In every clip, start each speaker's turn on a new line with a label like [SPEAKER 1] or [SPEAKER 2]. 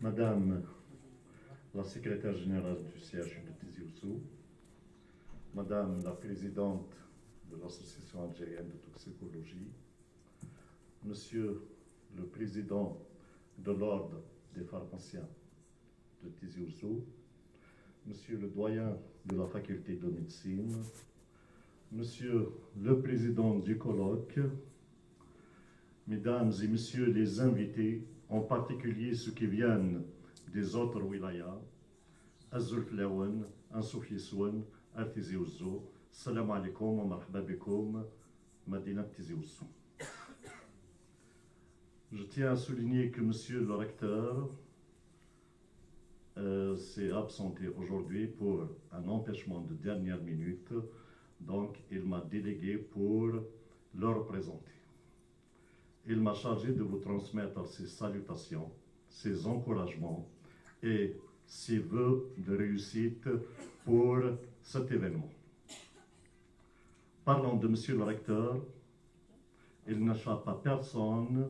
[SPEAKER 1] Madame la secrétaire générale du CHU de Tizi Ouzou, Madame la présidente de l'Association algérienne de toxicologie, Monsieur le président de l'Ordre des pharmaciens de Tizi Ouzou, Monsieur le doyen de la faculté de médecine, Monsieur le président du colloque, Mesdames et Messieurs les invités, en particulier ceux qui viennent des autres wilayas, Azul Flaouen, Ansoufi Soun, Tizi Ouzou, Salam alaikum wa marhaba bikoum, Madinat Tizi Ouzou. Je tiens à souligner que Monsieur le recteur s'est absenté aujourd'hui pour un empêchement de dernière minute, donc il m'a délégué pour le représenter. Il m'a chargé de vous transmettre ses salutations, ses encouragements et ses vœux de réussite pour cet événement. Parlant de Monsieur le recteur, il n'échappe à personne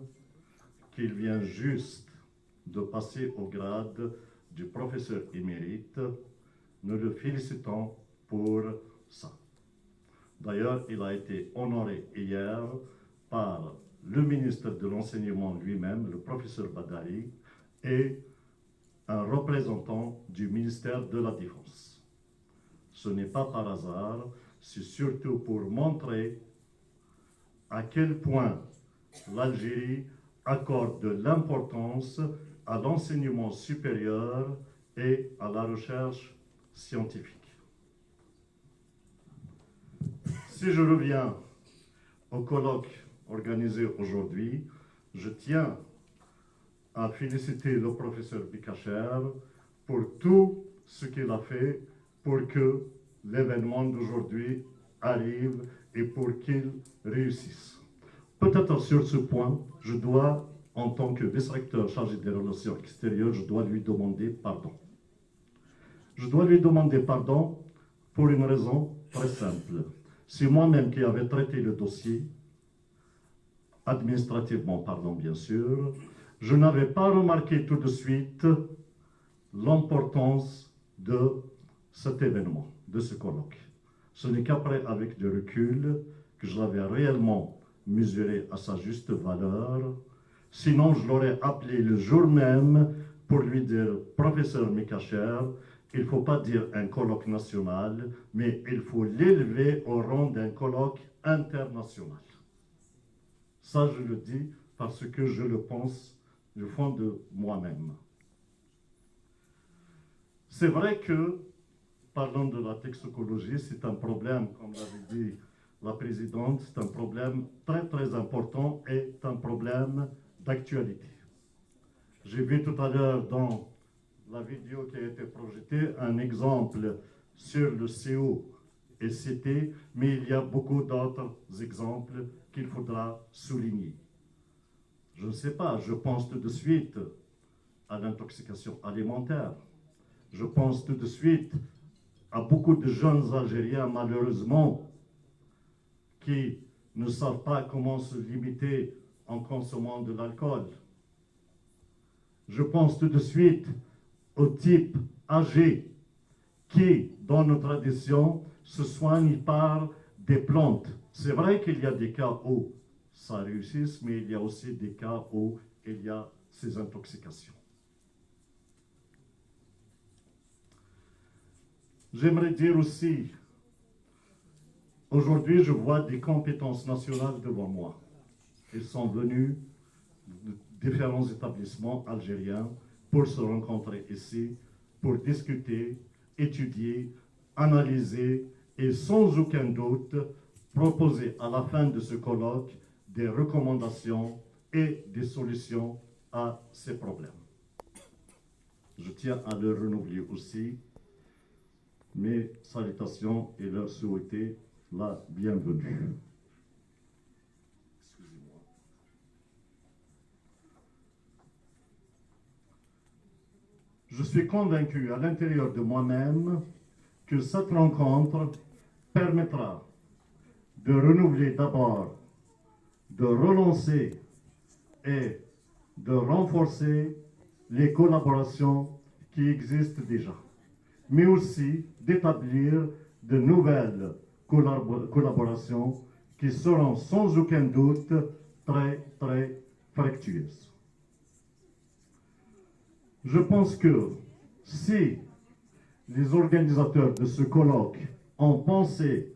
[SPEAKER 1] qu'il vient juste de passer au grade du professeur émérite. Nous le félicitons pour ça. D'ailleurs, il a été honoré hier par le ministre de l'Enseignement lui-même, le professeur Badari, et un représentant du ministère de la Défense. Ce n'est pas par hasard, c'est surtout pour montrer à quel point l'Algérie accorde de l'importance à l'enseignement supérieur et à la recherche scientifique. Si je reviens au colloque organisé aujourd'hui, je tiens à féliciter le professeur Bikacher pour tout ce qu'il a fait pour que l'événement d'aujourd'hui arrive et pour qu'il réussisse. Peut-être sur ce point, je dois, en tant que vice-recteur chargé des relations extérieures, je dois lui demander pardon. Je dois lui demander pardon pour une raison très simple. C'est moi-même qui avais traité le dossier, administrativement parlant bien sûr, je n'avais pas remarqué tout de suite l'importance de cet événement, de ce colloque. Ce n'est qu'après, avec du recul, que je l'avais réellement mesuré à sa juste valeur. Sinon, je l'aurais appelé le jour même pour lui dire « Professeur Mikacher, il ne faut pas dire un colloque national, mais il faut l'élever au rang d'un colloque international. » Ça, je le dis parce que je le pense du fond de moi-même. C'est vrai que, parlant de la toxicologie, c'est un problème, comme l'avait dit la présidente, c'est un problème très très important et un problème d'actualité. J'ai vu tout à l'heure dans la vidéo qui a été projetée un exemple sur le CO et CT, mais il y a beaucoup d'autres exemples qu'il faudra souligner. Je ne sais pas, je pense tout de suite à l'intoxication alimentaire. Je pense tout de suite à beaucoup de jeunes Algériens, malheureusement, qui ne savent pas comment se limiter en consommant de l'alcool. Je pense tout de suite aux types âgés qui, dans nos traditions, se soignent par des plantes. C'est vrai qu'il y a des cas où ça réussit, mais il y a aussi des cas où il y a ces intoxications. J'aimerais dire aussi, aujourd'hui, je vois des compétences nationales devant moi. Ils sont venus de différents établissements algériens pour se rencontrer ici, pour discuter, étudier, analyser et sans aucun doute proposer à la fin de ce colloque des recommandations et des solutions à ces problèmes. Je tiens à leur renouveler aussi mes salutations et leur souhaiter la bienvenue. Excusez-moi. Je suis convaincu à l'intérieur de moi-même que cette rencontre permettra de renouveler d'abord, de relancer et de renforcer les collaborations qui existent déjà, mais aussi d'établir de nouvelles collaborations qui seront sans aucun doute très, très fructueuses. Je pense que si les organisateurs de ce colloque ont pensé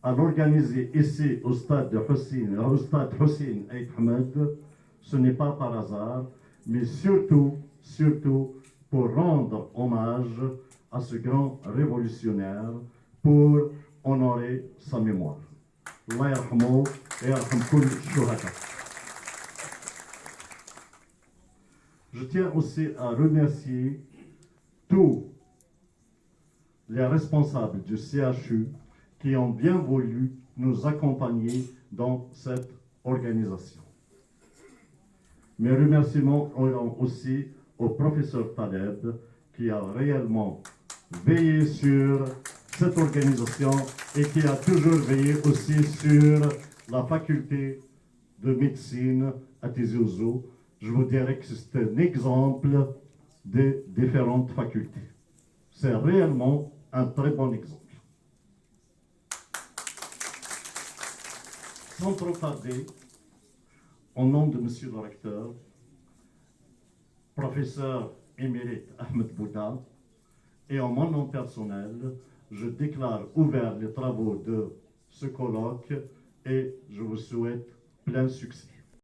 [SPEAKER 1] à l'organiser ici au stade Hussein Eid Ahmed, ce n'est pas par hasard, mais surtout pour rendre hommage à ce grand révolutionnaire, pour honorer sa mémoire. Allah yarhamou et yarham kul shuhada. Je tiens aussi à remercier tous les responsables du CHU qui ont bien voulu nous accompagner dans cette organisation. Mes remerciements iront aussi au professeur Taleb qui a réellement veillé sur cette organisation et qui a toujours veillé aussi sur la faculté de médecine à Tizi Ouzou. Je vous dirais que c'est un exemple des différentes facultés. C'est réellement un très bon exemple. Sans trop tarder, au nom de Monsieur le recteur, professeur émérite Ahmed Bouda, et en mon nom personnel, je déclare ouvert les travaux de ce colloque et je vous souhaite plein succès.